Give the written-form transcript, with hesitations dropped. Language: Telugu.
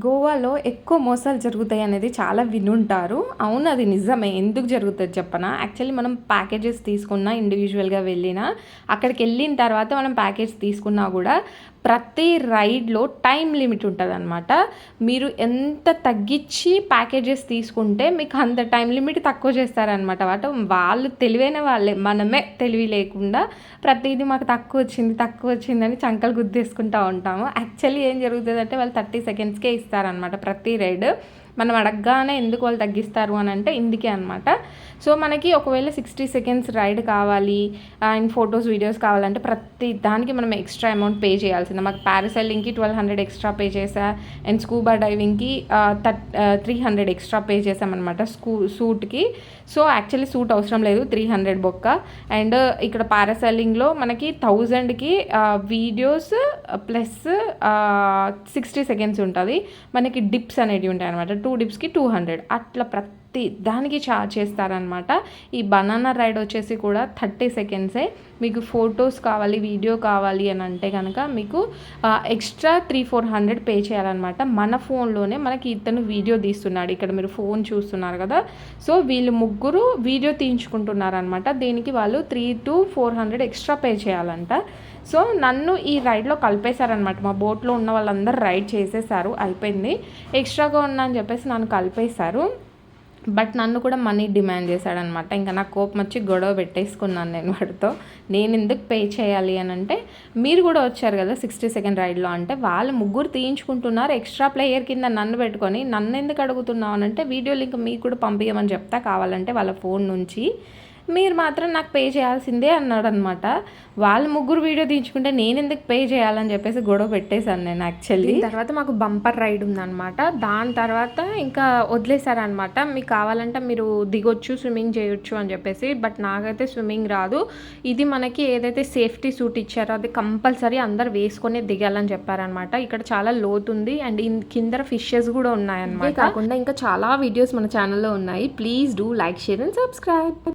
గోవాలో ఎక్కువ మోసాలు జరుగుతాయి అనేది చాలా వినుంటారు. అవును, అది నిజమే. ఎందుకు జరుగుతుంది చెప్పనా? యాక్చువల్లీ మనం ప్యాకేజెస్ తీసుకున్నా, ఇండివిజువల్‌గా వెళ్ళినా, అక్కడికెళ్ళిన తర్వాత మనం ప్యాకేజ్ తీసుకున్నా గూడా ప్రతి రైడ్‌లో టైమ్ లిమిట్ ఉంటదనమాట. మీరు ఎంత తగ్గిచ్చి ప్యాకేజెస్ తీసుకుంటే మీకు అంత టైమ్ లిమిట్ తక్కువ చేస్తారనమాట. వాళ్ళు తెలివైన వాళ్ళే. మనమే తెలివి లేకుండా ప్రతీదీ మాకు తక్కువొచ్చిందని చంకలు గుద్దేసుకుంటా ఉంటాము. యాక్చువల్లీ ఏం జరుగుతదంటే వాళ్ళు 30 సెకండ్స్‌కే ఇస్తారనమాట ప్రతి రైడ్. మనం అడగగానే ఎందుకు వాళ్ళు తగ్గిస్తారు అని అంటే ఇందుకే అనమాట. సో మనకి ఒకవేళ 60 సెకండ్స్ రైడ్ కావాలి అండ్ ఫొటోస్ వీడియోస్ కావాలంటే ప్రతి దానికి మనం ఎక్స్ట్రా అమౌంట్ పే చేయాల్సిందే. మాకు పారాసైలింగ్‌కి 1200 ఎక్స్ట్రా పే చేసా అండ్ స్కూబా డైవింగ్‌కి 300 ఎక్స్ట్రా పే చేసామన్నమాట సూట్‌కి. సో యాక్చువల్లీ సూట్ అవసరం లేదు, 300 బొక్క. అండ్ ఇక్కడ పారాసైలింగ్‌లో మనకి 1000కి వీడియోస్ ప్లస్ 60 సెకండ్స్ ఉంటుంది. మనకి డిప్స్ అనేటివి ఉంటాయి అనమాట. 2 డిప్స్కి 200 అట్లా ప్రతి దానికి ఛార్జ్ చేస్తారనమాట. ఈ బనానా రైడ్ వచ్చేసి కూడా 30 సెకండ్సే. మీకు ఫొటోస్ కావాలి, వీడియో కావాలి అని అంటే కనుక మీకు ఎక్స్ట్రా 300-400 పే చేయాలన్నమాట. మన ఫోన్లోనే మనకి ఇతను వీడియో తీస్తున్నాడు. ఇక్కడ మీరు ఫోన్ చూస్తున్నారు కదా. సో వీళ్ళు ముగ్గురు వీడియో తీయించుకుంటున్నారనమాట. దీనికి వాళ్ళు 300-400 ఎక్స్ట్రా పే చేయాలంట. సో నన్ను ఈ రైడ్లో కలిపేశారనమాట. మా బోట్లో ఉన్న వాళ్ళందరూ రైడ్ చేసేసారు, అయిపోయింది. ఎక్స్ట్రాగా ఉన్నా అని చెప్పేసి నన్ను కలిపేశారు. బట్ నన్ను కూడా మనీ డిమాండ్ చేశాడనమాట. ఇంకా నాకు కోపం వచ్చి గొడవ పెట్టేసుకున్నాను నేను వాడితో. నేను ఎందుకు పే చేయాలి అని అంటే, మీరు కూడా వచ్చారు కదా 60 సెకండ్ రైడ్లో అంటే, వాళ్ళు ముగ్గురు తీయించుకుంటున్నారు. ఎక్స్ట్రా ప్లేయర్ కింద నన్ను పెట్టుకొని నన్ను ఎందుకు అడుగుతున్నావు అని అంటే, వీడియో లింక్ మీకు కూడా పంపించమని చెప్తా కావాలంటే వాళ్ళ ఫోన్ నుంచి, మీరు మాత్రం నాకు పే చేయాల్సిందే అన్నాడు అనమాట. వాళ్ళు ముగ్గురు వీడియో తీయించుకుంటే నేను ఎందుకు పే చేయాలని చెప్పేసి గొడవ పెట్టేశాను నేను యాక్చువల్లీ. తర్వాత మాకు బంపర్ రైడ్ ఉందన్నమాట. దాని తర్వాత ఇంకా వదిలేశారనమాట. మీకు కావాలంటే మీరు దిగొచ్చు, స్విమ్మింగ్ చేయొచ్చు అని చెప్పేసి. బట్ నాకైతే స్విమ్మింగ్ రాదు. ఇది మనకి ఏదైతే సేఫ్టీ సూట్ ఇచ్చారో అది కంపల్సరీ అందరు వేసుకొని దిగాలని చెప్పారనమాట. ఇక్కడ చాలా లోతుంది అండ్ కింద ఫిషెస్ కూడా ఉన్నాయన్నమాట. కాకుండా ఇంకా చాలా వీడియోస్ మన ఛానల్లో ఉన్నాయి. Please do like, share and subscribe.